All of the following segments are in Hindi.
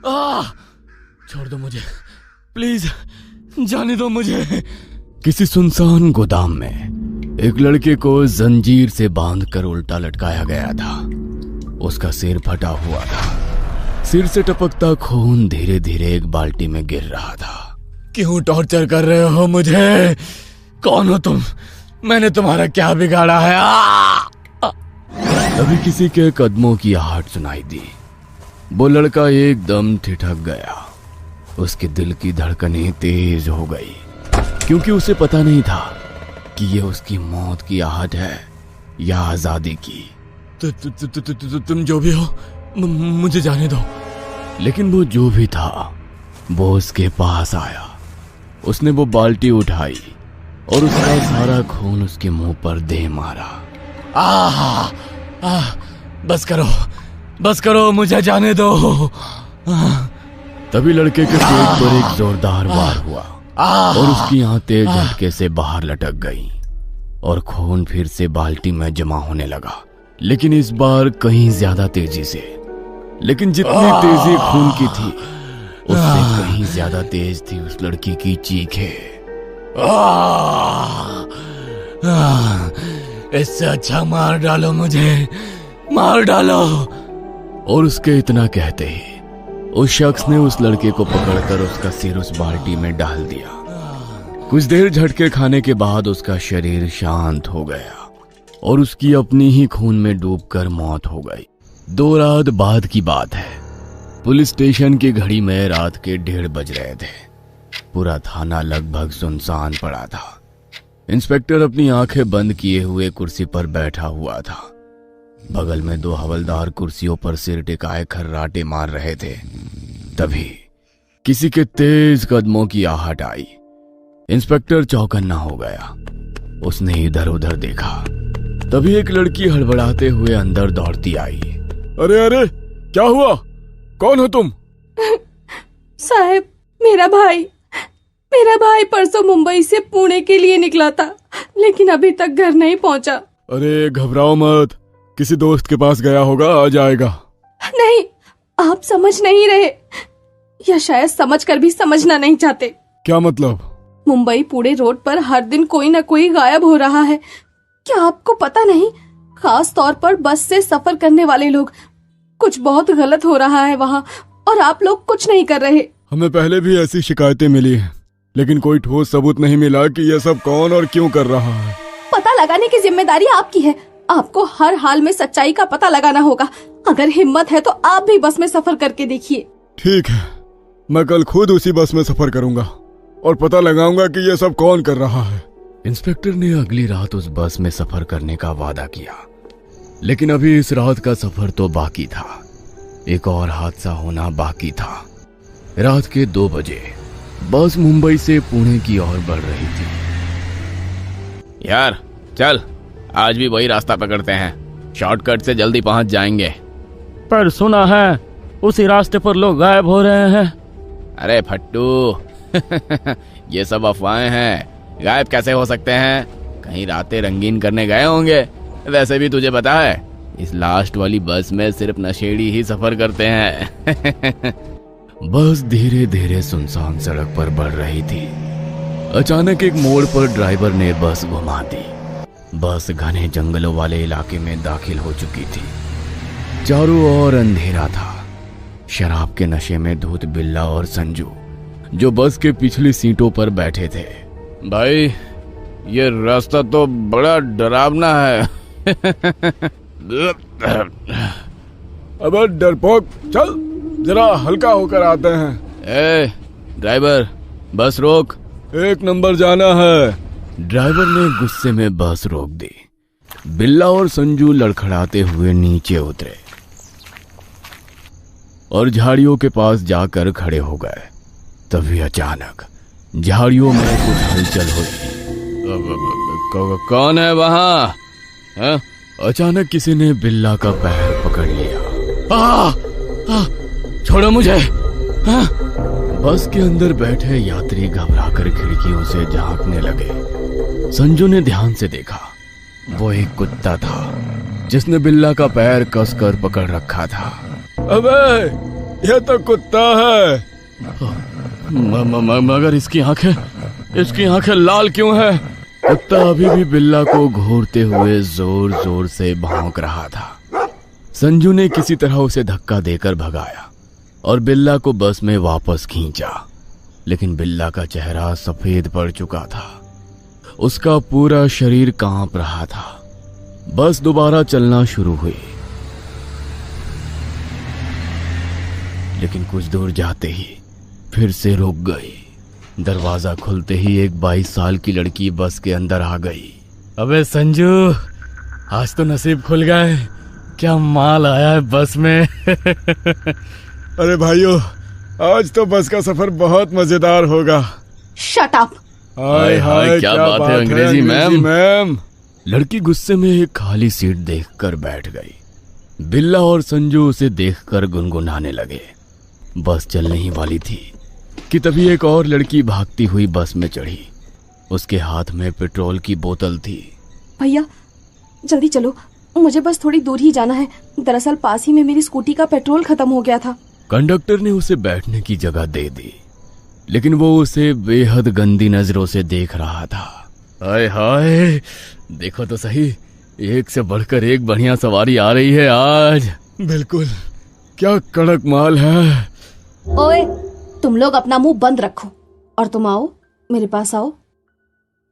छोड़ दो मुझे, प्लीज जाने दो मुझे। किसी सुनसान गोदाम में एक लड़के को जंजीर से बांधकर उल्टा लटकाया गया था। उसका सिर फटा हुआ था। सिर से टपकता खून धीरे धीरे एक बाल्टी में गिर रहा था। क्यों टॉर्चर कर रहे हो मुझे? कौन हो तुम? मैंने तुम्हारा क्या बिगाड़ा है? तभी किसी के कदमों की आहट सुनाई दी। वो लड़का एकदम ठिठक गया। उसके दिल की धड़कनें तेज हो गई, क्योंकि उसे पता नहीं था कि ये उसकी मौत की आहट है या आजादी की। तुम जो भी हो, मुझे जाने दो। लेकिन वो जो भी था वो उसके पास आया। उसने वो बाल्टी उठाई और उसका सारा खून उसके मुंह पर दे मारा। बस करो, मुझे जाने दो। तभी लड़के के पेट पर एक जोरदार वार हुआ और उसकी आंतें झटके से बाहर लटक गईं और खून फिर से बाल्टी में जमा होने लगा, लेकिन इस बार कहीं ज्यादा तेजी से। लेकिन जितनी तेजी खून की थी उससे कहीं ज्यादा तेज थी उस लड़की की चीखें। इससे अच्छा मार डालो मुझे, मार डालो। और उसके इतना कहते ही उस शख्स ने उस लड़के को पकड़कर उसका सिर उस बाल्टी में डाल दिया। कुछ देर झटके खाने के बाद उसका शरीर शांत हो गया और उसकी अपनी ही खून में डूबकर मौत हो गई। 2 रात बाद की बात है। पुलिस स्टेशन की घड़ी में रात के 1:30 बज रहे थे। पूरा थाना लगभग सुनसान पड़ा था। इंस्पेक्टर अपनी आंखें बंद किए हुए कुर्सी पर बैठा हुआ था। बगल में 2 हवलदार कुर्सियों पर सिर टिकाए खर्राटे मार रहे थे। तभी किसी के तेज कदमों की आहट आई। इंस्पेक्टर चौकन्ना हो गया। उसने इधर उधर देखा। तभी एक लड़की हड़बड़ाते हुए अंदर दौड़ती आई। अरे क्या हुआ? कौन हो तुम? साहब, मेरा भाई परसों मुंबई से पुणे के लिए निकला था, लेकिन अभी तक घर नहीं पहुंचा। अरे घबराओ मत, किसी दोस्त के पास गया होगा, आ जाएगा। नहीं, आप समझ नहीं रहे, या शायद समझकर भी समझना नहीं चाहते। क्या मतलब? मुंबई पुणे रोड पर हर दिन कोई न कोई गायब हो रहा है। क्या आपको पता नहीं? खास तौर पर बस से सफर करने वाले लोग। कुछ बहुत गलत हो रहा है वहाँ, और आप लोग कुछ नहीं कर रहे। हमें पहले भी ऐसी शिकायतें मिली हैं, लेकिन कोई ठोस सबूत नहीं मिला कि यह सब कौन और क्यों कर रहा है। पता लगाने की जिम्मेदारी आपकी है। आपको हर हाल में सच्चाई का पता लगाना होगा। अगर हिम्मत है तो आप भी बस में सफर करके देखिए। ठीक है, मैं कल खुद उसी बस में सफर करूंगा और पता लगाऊंगा कि यह सब कौन कर रहा है। इंस्पेक्टर ने अगली रात उस बस में सफर करने का वादा किया, लेकिन अभी इस रात का सफर तो बाकी था। एक और हादसा होना बाकी था। रात के 2 बजे बस मुंबई से पुणे की ओर बढ़ रही थी। यार चल, आज भी वही रास्ता पकड़ते हैं, शॉर्टकट से जल्दी पहुंच जाएंगे। पर सुना है उसी रास्ते पर लोग गायब हो रहे हैं। अरे फट्टू ये सब अफवाहें हैं। गायब कैसे हो सकते हैं? कहीं रातें रंगीन करने गए होंगे। वैसे भी तुझे पता है, इस लास्ट वाली बस में सिर्फ नशेड़ी ही सफर करते हैं। बस धीरे धीरे सुनसान सड़क पर बढ़ रही थी। अचानक एक मोड़ पर ड्राइवर ने बस घुमा दी। बस घने जंगलों वाले इलाके में दाखिल हो चुकी थी। चारों ओर अंधेरा था। शराब के नशे में धूत बिल्ला और संजू, जो बस के पिछली सीटों पर बैठे थे। भाई, ये रास्ता तो बड़ा डरावना है। अबे डरपोक, चल जरा हल्का होकर आते हैं। ए ड्राइवर, बस रोक। 1 नंबर जाना है। ड्राइवर ने गुस्से में बस रोक दी। बिल्ला और संजू लड़खड़ाते हुए नीचे उतरे और झाड़ियों के पास जाकर खड़े हो गए। तभी अचानक झाड़ियों में कुछ हलचल हुई। कौन है वहाँ? अचानक किसी ने बिल्ला का पैर पकड़ लिया। छोड़ो मुझे। बस के अंदर बैठे यात्री घबराकर खिड़कियों से झांकने लगे। संजू ने ध्यान से देखा। वो एक कुत्ता था जिसने बिल्ला का पैर कसकर पकड़ रखा था। अबे यह तो कुत्ता है। मगर इसकी आंखें लाल क्यों है? कुत्ता अभी भी बिल्ला को घूरते हुए जोर जोर से भौंक रहा था। संजू ने किसी तरह उसे धक्का देकर भगाया और बिल्ला को बस में वापस खींचा, लेकिन बिल्ला का चेहरा सफेद पड़ चुका था। उसका पूरा शरीर कांप रहा था। बस दोबारा चलना शुरू हुई, लेकिन कुछ दूर जाते ही फिर से रुक गई। दरवाजा खुलते ही एक 22 साल की लड़की बस के अंदर आ गई। अबे संजू, आज तो नसीब खुल गए। क्या माल आया है बस में। अरे भाइयों, आज तो बस का सफर बहुत मजेदार होगा। Shut up. हाय हाय, क्या बात है अंग्रेजी मैम। लड़की गुस्से में एक खाली सीट देखकर बैठ गई। बिल्ला और संजू उसे देखकर गुनगुनाने लगे। बस चलने ही वाली थी कि तभी एक और लड़की भागती हुई बस में चढ़ी। उसके हाथ में पेट्रोल की बोतल थी। भैया जल्दी चलो, मुझे बस थोड़ी दूर ही जाना है। दरअसल पास ही में मेरी स्कूटी का पेट्रोल खत्म हो गया था। कंडक्टर ने उसे बैठने की जगह दे दी, लेकिन वो उसे बेहद गंदी नजरों से देख रहा था। हाय हाय, देखो तो सही, एक से बढ़कर एक बढ़िया सवारी आ रही है आज। बिल्कुल, क्या कड़क माल है। ओए, तुम लोग अपना मुंह बंद रखो और तुम आओ, मेरे पास आओ।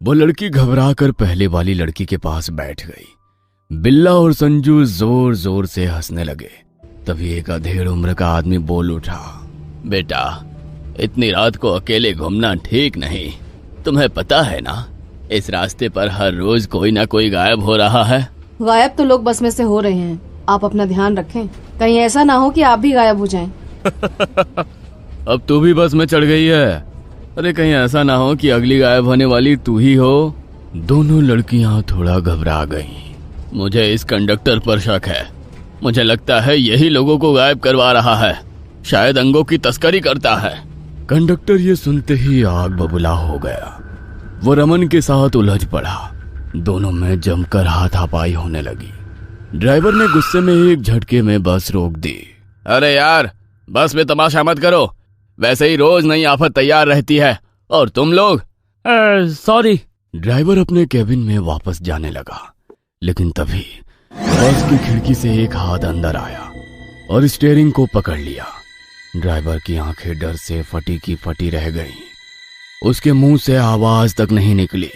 वो लड़की घबराकर पहले वाली लड़की के पास बैठ गई। बिल्ला और संजू जोर जोर से हंसने लगे। तभी एक अधेड़ उम्र का आदमी बोल उठा। बेटा, इतनी रात को अकेले घूमना ठीक नहीं। तुम्हें पता है ना, इस रास्ते पर हर रोज कोई ना कोई गायब हो रहा है। गायब तो लोग बस में से हो रहे हैं। आप अपना ध्यान रखें, कहीं ऐसा ना हो कि आप भी गायब हो जाएं। अब तू भी बस में चढ़ गई है। अरे कहीं ऐसा ना हो कि अगली गायब होने वाली तू ही हो। दोनों लड़कियां थोड़ा घबरा गईं। मुझे इस कंडक्टर पर शक है। मुझे लगता है यही लोगों को गायब करवा रहा है। शायद अंगों की तस्करी करता है। कंडक्टर ये सुनते ही आग बबूला हो गया। वो रमन के साथ उलझ पड़ा। दोनों में जमकर हाथापाई होने लगी। ड्राइवर ने गुस्से में एक झटके में बस रोक दी। अरे यार, बस में तमाशा मत करो। वैसे ही रोज नई आफत तैयार रहती है, और तुम लोग। सॉरी। ड्राइवर अपने केबिन में वापस जाने लगा, लेकिन तभी बस की खिड़की से एक हाथ अंदर आया और स्टीयरिंग को पकड़ लिया। ड्राइवर की आंखें डर से फटी की फटी रह गईं। उसके मुंह से आवाज तक नहीं निकली।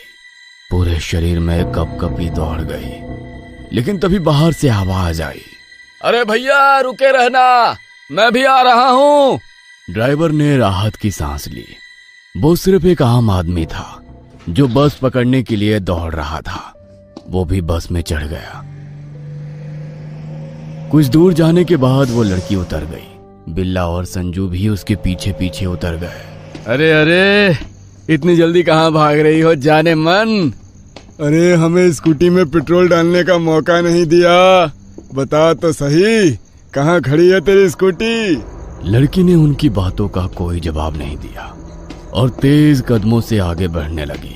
पूरे शरीर में कपकपी दौड़ गई। लेकिन तभी बाहर से आवाज आई। अरे भैया, रुके रहना, मैं भी आ रहा हूँ। ड्राइवर ने राहत की सांस ली। वो सिर्फ एक आम आदमी था जो बस पकड़ने के लिए दौड़ रहा था। वो भी बस में चढ़ गया। कुछ दूर जाने के बाद वो लड़की उतर गई। बिल्ला और संजू भी उसके पीछे पीछे उतर गए। अरे अरे, इतनी जल्दी कहाँ भाग रही हो जाने मन? अरे हमें स्कूटी में पेट्रोल डालने का मौका नहीं दिया। बता तो सही, कहाँ खड़ी है तेरी स्कूटी? लड़की ने उनकी बातों का कोई जवाब नहीं दिया और तेज कदमों से आगे बढ़ने लगी।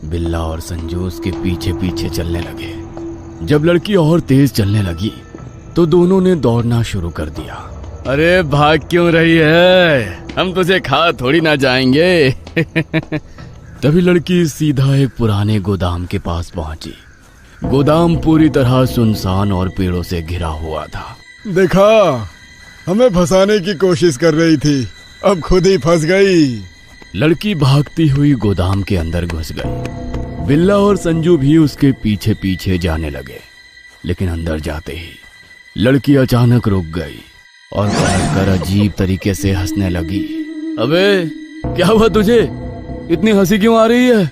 बिल्ला और संजू उसके पीछे पीछे चलने लगे। जब लड़की और तेज चलने लगी तो दोनों ने दौड़ना शुरू कर दिया। अरे भाग क्यों रही है? हम तुझे खा थोड़ी ना जाएंगे। तभी लड़की सीधा एक पुराने गोदाम के पास पहुंची। गोदाम पूरी तरह सुनसान और पेड़ों से घिरा हुआ था। देखा, हमें फंसाने की कोशिश कर रही थी, अब खुद ही फंस गई। लड़की भागती हुई गोदाम के अंदर घुस गई। बिल्ला और संजू भी उसके पीछे पीछे जाने लगे, लेकिन अंदर जाते ही लड़की अचानक रुक गई और पलटकर अजीब तरीके से हंसने लगी। अबे क्या हुआ तुझे? इतनी हंसी क्यों आ रही है?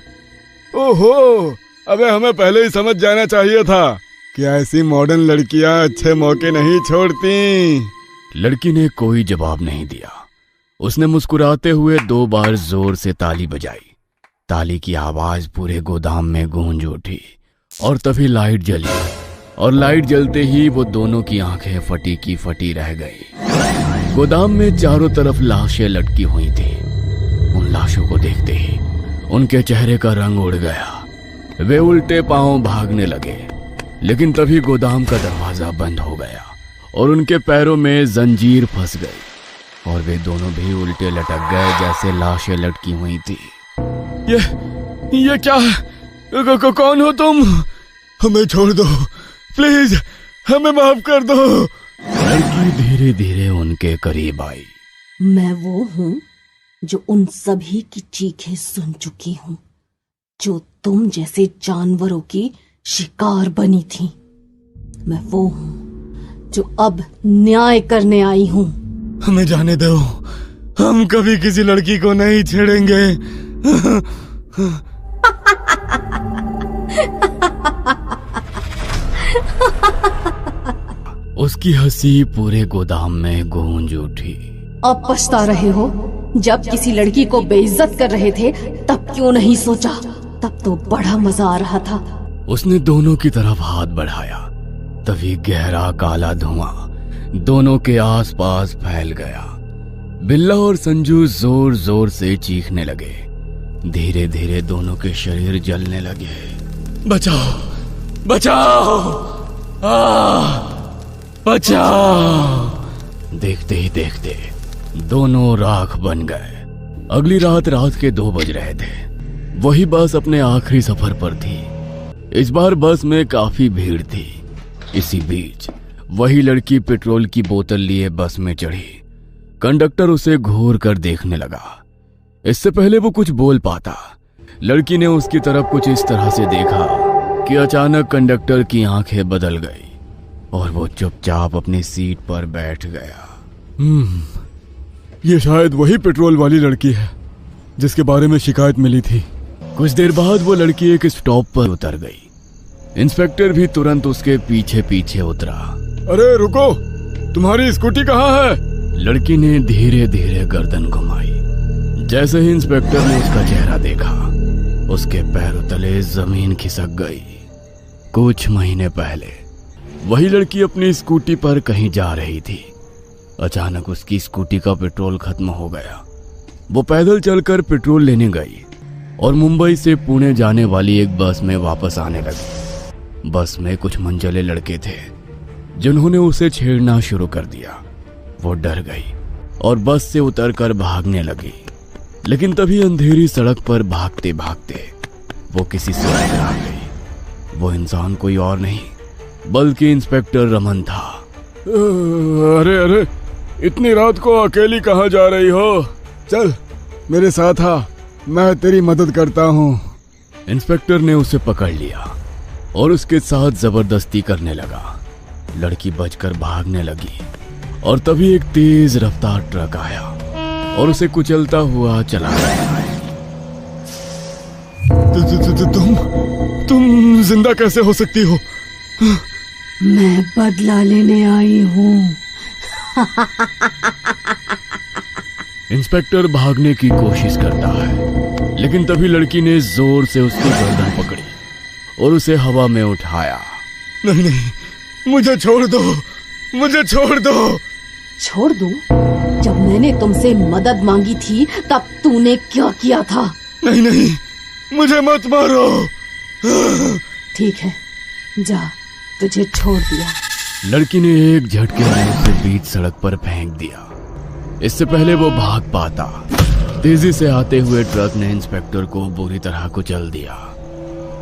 ओहो, अबे हमें पहले ही समझ जाना चाहिए था कि ऐसी मॉडर्न लड़कियां अच्छे मौके नहीं छोड़ती। लड़की ने कोई जवाब नहीं दिया। उसने मुस्कुराते हुए 2 बार जोर से ताली बजाई। ताली की आवाज पूरे गोदाम में गूंज उठी और तभी लाइट जली और लाइट जलते ही वो दोनों की आंखें फटी की फटी रह गई। गोदाम में चारों तरफ लाशें लटकी हुई थी। उन लाशों को देखते ही उनके चेहरे का रंग उड़ गया। वे उल्टे पांव भागने लगे, लेकिन तभी गोदाम का दरवाजा बंद हो गया और उनके पैरों में जंजीर फंस गई। और वे दोनों भी उल्टे लटक गए जैसे लाशें लटकी हुई थी। ये क्या है? कौन हो तुम? हमें छोड़ दो प्लीज, हमें माफ कर दो। लड़की धीरे धीरे उनके करीब आई। मैं वो हूं जो उन सभी की चीखें सुन चुकी हूं जो तुम जैसे जानवरों की शिकार बनी थी। मैं वो हूं जो अब न्याय करने आई हूं। हमें जाने दो, हम कभी किसी लड़की को नहीं छेड़ेंगे। उसकी हंसी पूरे गोदाम में गूंज उठी। अब पछता रहे हो? जब किसी लड़की को बेइज्जत कर रहे थे तब क्यों नहीं सोचा? तब तो बड़ा मजा आ रहा था। उसने दोनों की तरफ हाथ बढ़ाया, तभी गहरा काला धुआं दोनों के आसपास फैल गया। बिल्ला और संजू जोर जोर से चीखने लगे। धीरे धीरे दोनों के शरीर जलने लगे। बचाओ बचाओ, बचाओ। देखते ही देखते दोनों राख बन गए। अगली रात के 2 बज रहे थे। वही बस अपने आखिरी सफर पर थी। इस बार बस में काफी भीड़ थी। इसी बीच वही लड़की पेट्रोल की बोतल लिए बस में चढ़ी। कंडक्टर उसे घूर कर देखने लगा। इससे पहले वो कुछ बोल पाता, लड़की ने उसकी तरफ कुछ इस तरह से देखा कि अचानक कंडक्टर की आंखें बदल गई और वो चुपचाप अपनी सीट पर बैठ गया। ये शायद वही पेट्रोल वाली लड़की है जिसके बारे में शिकायत मिली थी। कुछ देर बाद वो लड़की एक स्टॉप पर उतर गई। इंस्पेक्टर भी तुरंत उसके पीछे पीछे उतरा। अरे रुको, तुम्हारी स्कूटी कहाँ है? लड़की ने धीरे धीरे गर्दन घुमाई। जैसे ही इंस्पेक्टर ने उसका चेहरा देखा, उसके पैरों तले जमीन खिसक गई। कुछ महीने पहले वही लड़की अपनी स्कूटी पर कहीं जा रही थी। अचानक उसकी स्कूटी का पेट्रोल खत्म हो गया। वो पैदल चलकर पेट्रोल लेने गई और मुंबई से पुणे जाने वाली एक बस में वापस आने लगी। बस में कुछ मनचले लड़के थे जिन्होंने उसे छेड़ना शुरू कर दिया। वो डर गई और बस से उतरकर भागने लगी। लेकिन तभी अंधेरी सड़क पर भागते भागते वो किसी से टकरा गई। वो इंसान कोई और नहीं बल्कि इंस्पेक्टर रमन था। अरे अरे, इतनी रात को अकेली कहाँ जा रही हो? चल मेरे साथ आ, मैं तेरी मदद करता हूँ। इंस्पेक्टर ने उसे पकड़ लिया और उसके साथ जबरदस्ती करने लगा। लड़की बचकर भागने लगी और तभी एक तेज रफ्तार ट्रक आया और उसे कुचलता हुआ चला गया। तुम जिंदा कैसे हो सकती हो? मैं बदला लेने आई हूँ। इंस्पेक्टर भागने की कोशिश करता है, लेकिन तभी लड़की ने जोर से उसकी गर्दन पकड़ी और उसे हवा में उठाया। नहीं नहीं, मुझे छोड़ दो, मुझे छोड़ दो। छोड़ दूं? जब मैंने तुमसे मदद मांगी थी तब तूने क्या किया था? नहीं नहीं, मुझे मत मारो। ठीक है, जा, तुझे छोड़ दिया। लड़की ने एक झटके में उसे बीच सड़क पर फेंक दिया। इससे पहले वो भाग पाता, तेजी से आते हुए ट्रक ने इंस्पेक्टर को बुरी तरह कुचल दिया।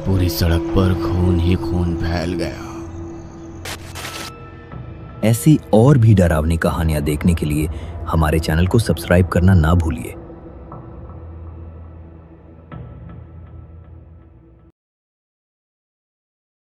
पूरी सड़क पर खून ही खून फैल गया। ऐसी और भी डरावनी कहानियां देखने के लिए हमारे चैनल को सब्सक्राइब करना ना भूलिए।